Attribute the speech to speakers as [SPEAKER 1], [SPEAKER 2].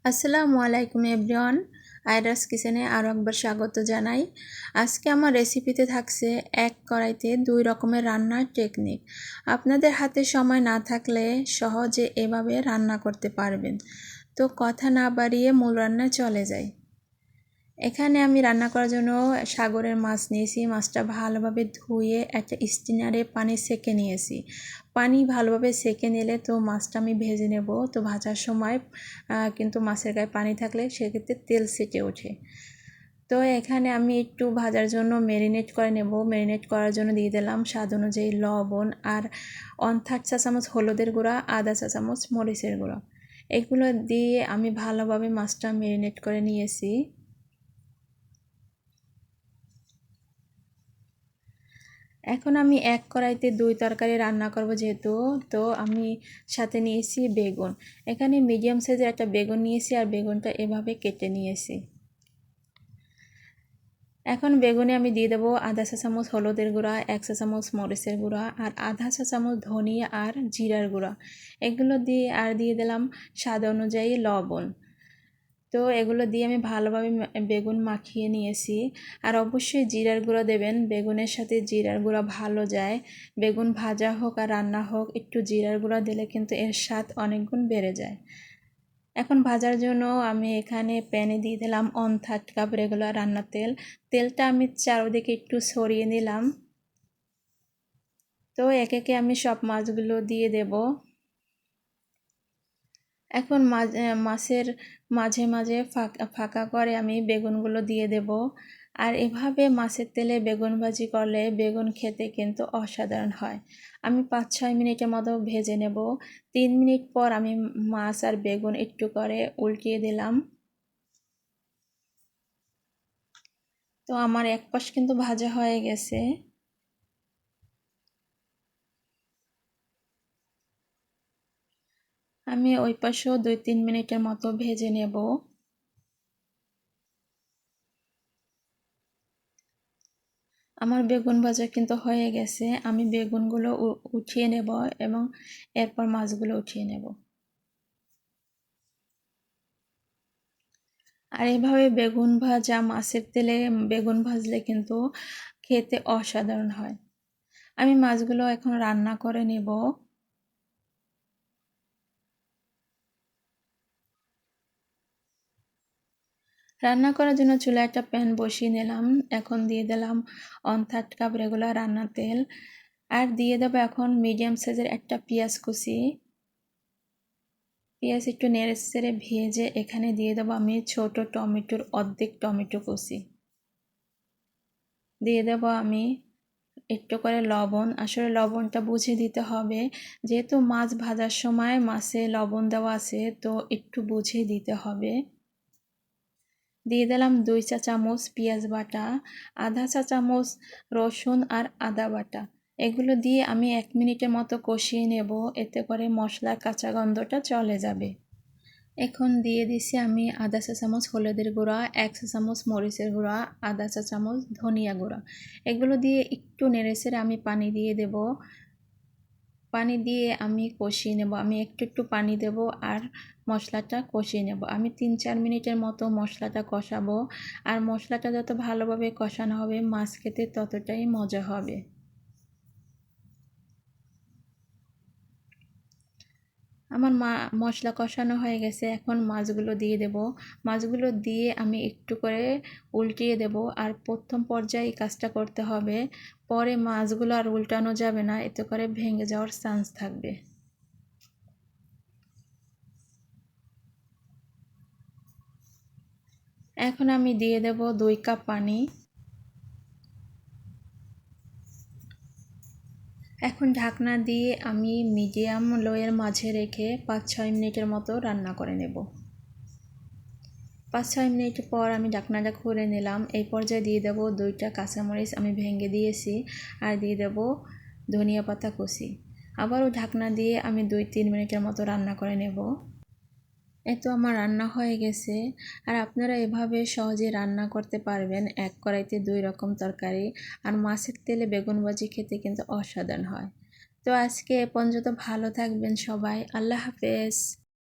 [SPEAKER 1] আসসালামু আলাইকুম এভরিওয়ান। আয়রাস কিচেনে আরও একবার স্বাগত জানাই। আজকে আমার রেসিপিতে থাকছে এক কড়াইতে 2 রকমের রান্নার টেকনিক। আপনাদের হাতে সময় না থাকলে সহজে এভাবে রান্না করতে পারবেন। তো কথা না বাড়িয়ে মূল রান্নায় চলে যাই। এখানে আমি রান্না করার জন্য সাগরের মাছ নিয়েছি। মাছটা ভালোভাবে ধুয়ে একটা স্টিনারে পানি সেকে নিয়েছি। পানি ভালোভাবে সেকে নিলে তো মাছটা আমি ভেজে নেব। তো ভাজার সময় কিন্তু মাছের গায়ে পানি থাকলে সেক্ষেত্রে তেল ছিটে ওঠে। তো এখানে আমি একটু ভাজার জন্য ম্যারিনেট করে নেব। ম্যারিনেট করার জন্য দিয়ে দিলাম স্বাদ অনুযায়ী লবণ আর 1/3 চা চামচ হলুদের গুঁড়া, আধা চা চামচ মরিচের গুঁড়া। এগুলো দিয়ে আমি ভালোভাবে মাছটা ম্যারিনেট করে নিয়েছি। এখন আমি এক কড়াইতে 2 তরকারি রান্না করব যেহেতু, তো আমি সাথে নিয়েছি বেগুন। এখানে মিডিয়াম সাইজের একটা বেগুন নিয়েছি আর বেগুনটা এভাবে কেটে নিয়েছি। এখন বেগুনে আমি দিয়ে দেবো আধা চা চামচ হলুদের গুঁড়া, 1 চা চামচ মরিচের গুঁড়া আর আধা চা চামচ ধনিয়া আর জিরার গুঁড়া। এগুলো দিয়ে আর দিয়ে দিলাম স্বাদ অনুযায়ী লবণ। তো এগুলো দিয়ে আমি ভালোভাবে বেগুন মাখিয়ে নিয়েছি। আর অবশ্যই জিরার গুঁড়া দেবেন, বেগুনের সাথে জিরার গুঁড়া ভালো যায়। বেগুন ভাজা হোক আর রান্না হোক, একটু জিরার গুঁড়া দিলে কিন্তু এর স্বাদ অনেক গুণ বেড়ে যায়। এখন ভাজার জন্য আমি এখানে প্যানে দিয়ে দিলাম 1/3 কাপ রেগুলার রান্নার তেল। তেলটা আমি চারদিকে একটু ছড়িয়ে নিলাম। তো একে একে আমি সব মাছগুলো দিয়ে দেব। এখন মাছের মাঝে মাঝে ফাঁকা করে আমি বেগুনগুলো দিয়ে দেব। আর এভাবে মাছের তেলে বেগুন ভাজি করলে বেগুন খেতে কিন্তু অসাধারণ হয়। আমি 5-6 মিনিটের মতো ভেজে নেব। 3 মিনিট পর আমি মাছ আর বেগুন একটু করে উল্টিয়ে দিলাম। তো আমার এক পাশ কিন্তু ভাজা হয়ে গেছে। আমি ওই পাশেও 2-3 মিনিটের মতো ভেজে নেব। আমার বেগুন ভাজা কিন্তু হয়ে গেছে। আমি বেগুনগুলো উঠিয়ে নেব এবং এরপর মাছগুলো উঠিয়ে নেব। আর এভাবে বেগুন ভাজা মাছের তেলে বেগুন ভাজলে কিন্তু খেতে অসাধারণ হয়। আমি মাছগুলো এখন রান্না করে নেব। রান্না করার জন্য চুলায় একটা প্যান বসিয়ে নিলাম। এখন দিয়ে দিলাম 1/3 কাপ রেগুলার রান্নার তেল আর দিয়ে দেবো এখন মিডিয়াম সাইজের একটা পেঁয়াজ কুচি। পেঁয়াজ একটু নেড়ে চেড়ে ভেজে এখানে দিয়ে দেবো আমি ছোট টমেটোর অর্ধেক টমেটো কুচি। দিয়ে দেবো আমি একটু করে লবণ। আসলে লবণটা বুঝে দিতে হবে, যেহেতু মাছ ভাজার সময় মাছে লবণ দেওয়া আছে, তো একটু বুঝে দিতে হবে। দিয়ে দিলাম 2 চা চামচ পেঁয়াজ বাটা, আধা চা চামচ রসুন আর আদা বাটা। এগুলো দিয়ে আমি 1 মিনিটের মতো কষিয়ে নেব, এতে করে মশলার কাঁচা গন্ধটা চলে যাবে। এখন দিয়ে দিছি আমি আধা চা চামচ হলুদের গুঁড়া, 1 চা চামচ মরিচের গুঁড়া, আধা চা চামচ ধনিয়া গুঁড়া। এগুলো দিয়ে একটু নেড়েচেড়ে আমি পানি দিয়ে দেব। পানি দিয়ে আমি কষিয়ে নেব। আমি একটু একটু পানি দেব আর মশলাটা কষিয়ে নেব। আমি 3-4 মিনিটের মতো মশলাটা কষাবো। আর মশলাটা যত ভালোভাবে কষানো হবে মাছ খেতে ততটাই মজা হবে। আমার মশলা কষানো হয়ে গেছে। এখন মাছগুলো দিয়ে দেব। মাছগুলো দিয়ে আমি একটু করে উল্টিয়ে দেব। আর প্রথম পর্যায়ে এই কাজটা করতে হবে, পরে মাছগুলো আর উল্টানো যাবে না, এতে করে ভেঙে যাওয়ার চান্স থাকবে। এখন আমি দিয়ে দেব 2 কাপ পানি। এখন ঢাকনা দিয়ে আমি মিডিয়াম লোয়ের মাঝে রেখে 5-6 মিনিটের মতো রান্না করে নেব। 5-6 মিনিট পর আমি ঢাকনাটা খুলে নিলাম। এই পর্যায়ে দিয়ে দেব 2টা কাঁচামরিচ আমি ভেঙে দিয়েছি আর দিয়ে দেব ধনিয়া পাতা কুচি। আবারও ঢাকনা দিয়ে আমি 2-3 মিনিটের মতো রান্না করে নেব। এই তো আমার রান্না হয়ে গেছে। আর আপনারা এভাবে সহজে রান্না করতে পারবেন এক কড়াইতে 2 রকম তরকারি। আর মাছের তেলে বেগুন ভাজি খেতে কিন্তু অসাধারণ হয়। তো আজকে এ পর্যন্ত, ভালো থাকবেন সবাই। আল্লাহ হাফেজ।